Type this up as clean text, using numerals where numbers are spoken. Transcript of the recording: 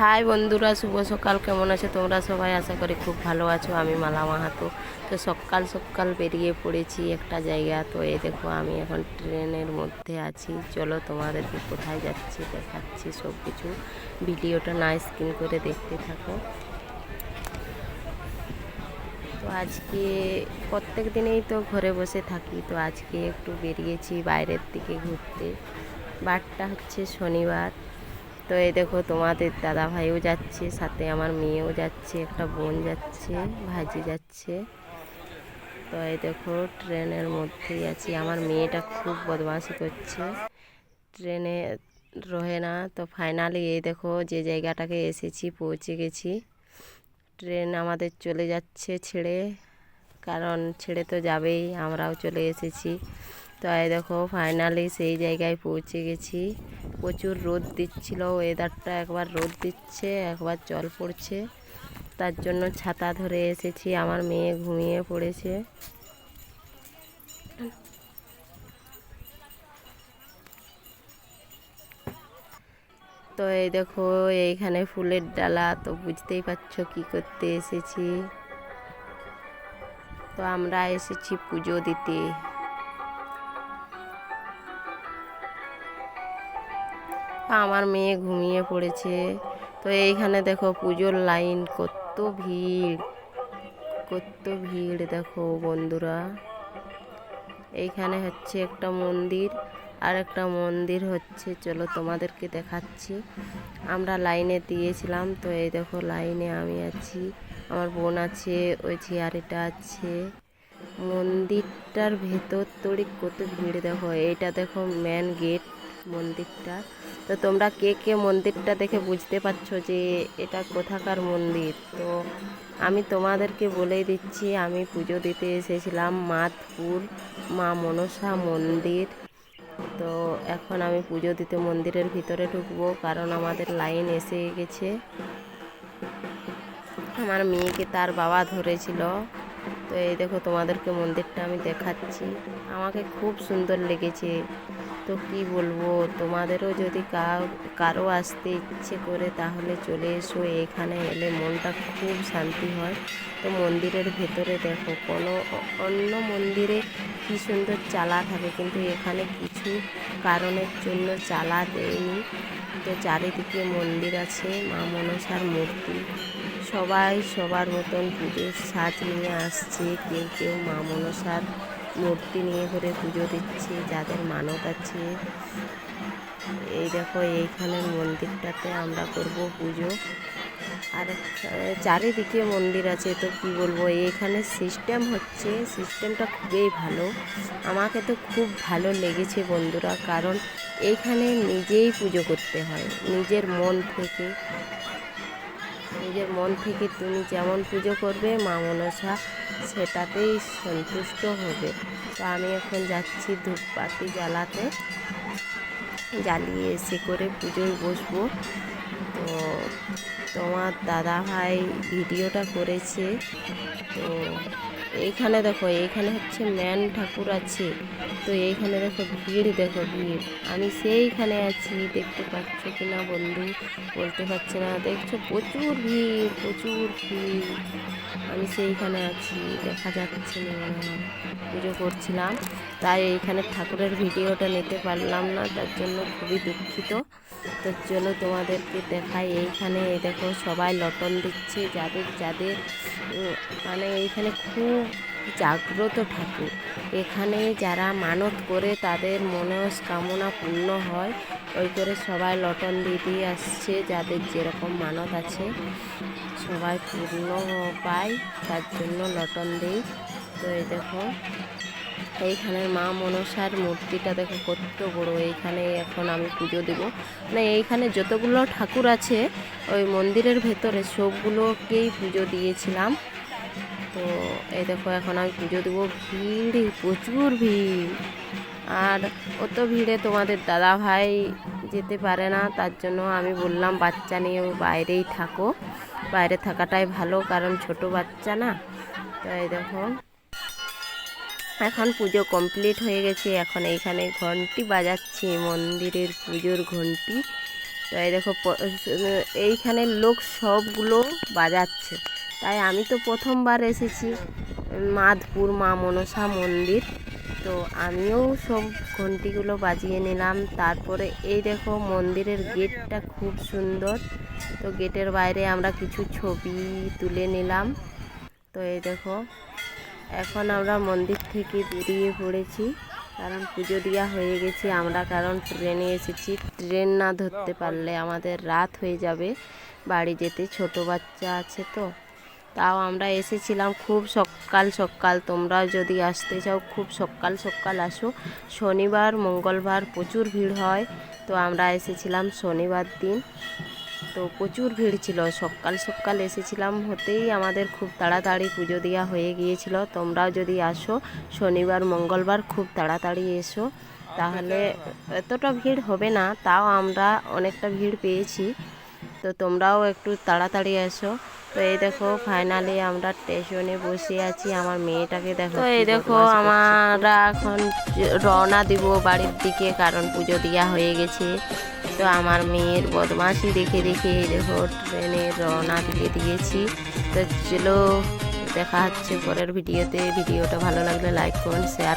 High বন্ধুরা, শুভ সকাল। কেমন আছো তোমরা সবাই? আশা করি খুব ভালো আছো। আমি মালা মাহাতো। তো সকাল সকাল বেরিয়ে পড়েছি একটা জায়গা। তো এই দেখো, আমি এখন ট্রেনের মধ্যে আছি। চলো তোমাদেরকে কোথায় যাচ্ছি দেখাচ্ছি সব কিছু। ভিডিওটা না স্কিপ করে দেখতে থাকো। তো আজকে প্রত্যেক দিনেই তো ঘরে বসে থাকি, তো আজকে একটু বেরিয়েছি বাইরের দিকে ঘুরতে। বারটা হচ্ছে শনিবার। তো এই দেখো, তোমাদের দাদা ভাইও যাচ্ছে, সাথে আমার মেয়েও যাচ্ছে, একটা বোন যাচ্ছে, ভাজি যাচ্ছে। তো এই দেখো, ট্রেনের মধ্যেই আছি। আমার মেয়েটা খুব বদমাশি করছে, ট্রেনে রহে না। তো ফাইনালি এই দেখো, যে জায়গাটাকে এসেছি পৌঁছে গেছি। ট্রেন আমাদের চলে যাচ্ছে ছেড়ে, কারণ ছেড়ে তো যাবেই, আমরাও চলে এসেছি। তো এই দেখো, ফাইনালি সেই জায়গায় পৌঁছে গেছি। প্রচুর রোদ দিচ্ছিল, ওয়েদারটা একবার রোদ দিচ্ছে একবার জল পড়ছে, তার জন্য ছাতা ধরে এসেছি। আমার মেয়ে ঘুমিয়ে পড়েছে। তো এই দেখো, এইখানে ফুলের ডালা, তো বুঝতেই পারছো কি করতে এসেছি। তো আমরা এসেছি পুজো দিতে। আমার মেয়ে ঘুমিয়ে পড়েছে। তো এইখানে দেখো, পুজোর লাইন, কত ভিড়, কত ভিড় দেখো বন্ধুরা। এইখানে হচ্ছে একটা মন্দির, আর একটা মন্দির হচ্ছে, চলো তোমাদেরকে দেখাচ্ছি। আমরা লাইনে দিয়েছিলাম। তো এই দেখো, লাইনে আমি আছি, আমার বোন আছে, ওই চেয়ারিটা আছে। মন্দিরটার ভেতর তোড়ি কত ভিড় দেখো। এইটা দেখো মেন গেট মন্দিরটা। তো তোমরা কে কে মন্দিরটা দেখে বুঝতে পারছো যে এটা কোথাকার মন্দির? তো আমি তোমাদেরকে বলেই দিচ্ছি, আমি পুজো দিতে এসেছিলাম মাধপুর মা মনসা মন্দির। তো এখন আমি পুজো দিতে মন্দিরের ভিতরে ঢুকবো, কারণ আমাদের লাইন এসে গেছে। আমার মেয়েকে তার বাবা ধরেছিল। তো এই দেখো, তোমাদেরকে মন্দিরটা আমি দেখাচ্ছি। আমাকে খুব সুন্দর লেগেছে। তো কি বলবো, তোমাদেরও যদি কারো আসতে ইচ্ছে করে তাহলে চলে এসো। এখানে এলে মনটা খুব শান্তি হয়। তো মন্দিরের ভেতরে দেখো, কোনো অন্য মন্দিরে কি সুন্দর চালা থাকে, কিন্তু এখানে কিছু কারণের জন্য চালা দেয়নি। তো চারিদিকে মন্দির আছে, মা মনসার মূর্তি। সবাই সবার মতন পুজোর সাজ নিয়ে আসছে। কেউ কেউ মা মনসার মূর্তি নিয়ে ঘরে পুজো দিচ্ছে, যাদের মানত আছে। এই দেখো, এইখানের মন্দিরটাতে আমরা করব পুজো। আর চারিদিকে মন্দির আছে। তো কি বলবো, এইখানে সিস্টেমটা খুবই ভালো। আমাকে তো খুব ভালো লেগেছে বন্ধুরা, কারণ এইখানে নিজেই পুজো করতে হয়, নিজের মন থেকে তুমি যেমন পুজো করবে, মা মনসা সেটাতেই সন্তুষ্ট হবে। তো আমি এখন যাচ্ছি ধূপবাতি জ্বালাতে, জ্বালিয়ে এসে করে পুজোয় বসবো। তো তোমার দাদা ভাই ভিডিওটা করেছে। তো এইখানে দেখো, এইখানে হচ্ছে মেন ঠাকুর আছে। তো এইখানে দেখো ভিড়, দেখো ভিড়। আমি সেইখানে আছি, দেখতে পাচ্ছ কি না বন্ধু বলতে পারছি না। দেখছো প্রচুর ভিড়, প্রচুর ভিড়। আমি সেইখানে আছি, দেখা যাচ্ছে না মনে হয়। পুজো করছিলাম, তাই এইখানে ঠাকুরের ভিডিওটা নিতে পারলাম না, তার জন্য খুবই দুঃখিত। তো চলো তোমাদেরকে দেখাই। এইখানে এই দেখো, সবাই লটন দিচ্ছে, যাদের যাদের মানে এইখানে খুব জাগ্রত ঠাকুর। এখানে যারা মানত করে তাদের মনস্কামনা পূর্ণ হয়। ওই করে সবাই লটন দিয়ে দিয়ে আসছে, যাদের যেরকম মানত আছে সবাই পূর্ণ পায়, তার জন্য লটন দেই। তো এই দেখো, এইখানের মা মনসার মূর্তিটা দেখো কত বড়। এইখানে এখন আমি পুজো দেব। মানে এইখানে যতগুলো ঠাকুর আছে ওই মন্দিরের ভেতরে সবগুলোকেই পুজো দিয়েছিলাম। তো এই দেখো, এখন আমি পুজো দেবো। ভিড়, প্রচুর ভিড়। আর অত ভিড়ে তোমাদের দাদা ভাই যেতে পারে না, তার জন্য আমি বললাম বাচ্চা নিয়ে বাইরেই থাকো। বাইরে থাকাটাই ভালো, কারণ ছোট বাচ্চা না। তো এই দেখো, এখন পুজো কমপ্লিট হয়ে গেছে। এখন এইখানে ঘন্টি বাজাচ্ছি, মন্দিরের পুজোর ঘন্টি। তো এই দেখো এইখানে লোক সবগুলো বাজাচ্ছে। তাই আমি তো প্রথমবার এসেছি মাধপুর মা মনসা মন্দির, তো আমিও সব ঘন্টিগুলো বাজিয়ে নিলাম। তারপরে এই দেখো মন্দিরের গেটটা খুব সুন্দর, তো গেটের বাইরে আমরা কিছু ছবি তুলে নিলাম। তো এই দেখো এখন আমরা মন্দির থেকে বেরিয়ে পড়েছি, কারণ পুজো দেওয়া হয়ে গেছে আমরা, কারণ ট্রেনে এসেছি। ট্রেন না ধরতে পারলে আমাদের রাত হয়ে যাবে বাড়ি যেতে, ছোট বাচ্চা আছে তো। তাও আমরা এসেছিলাম খুব সকাল সকাল। তোমরাও যদি আসতে চাও খুব সকাল সকাল আসো। শনিবার মঙ্গলবার প্রচুর ভিড় হয়, তো আমরা এসেছিলাম শনিবার দিন, তো প্রচুর ভিড় ছিল। সকাল সকাল এসেছিলাম হতেই আমাদের খুব তাড়াতাড়ি পুজো দেওয়া হয়ে গিয়েছিল। তোমরাও যদি আসো শনিবার মঙ্গলবার খুব তাড়াতাড়ি এসো, তাহলে এতটা ভিড় হবে না। তাও আমরা অনেকটা ভিড় পেয়েছি, তো তোমরাও একটু তাড়াতাড়ি এসো। তো এই দেখো ফাইনালি আমরা স্টেশনে বসে আছি। আমার মেয়েটাকে দেখো, তো এই দেখো আমরা এখন রওনা দিব বাড়ির দিকে, কারণ পুজো দেওয়া হয়ে গেছে। তো আমার মেয়ের বদমাশি দেখে দেখে এই দেখো ট্রেনে রওনা দিয়ে দিয়েছি। তো চলো দেখা হচ্ছে পরের ভিডিওতে। ভিডিওটা ভালো লাগলে লাইক করুন, শেয়ার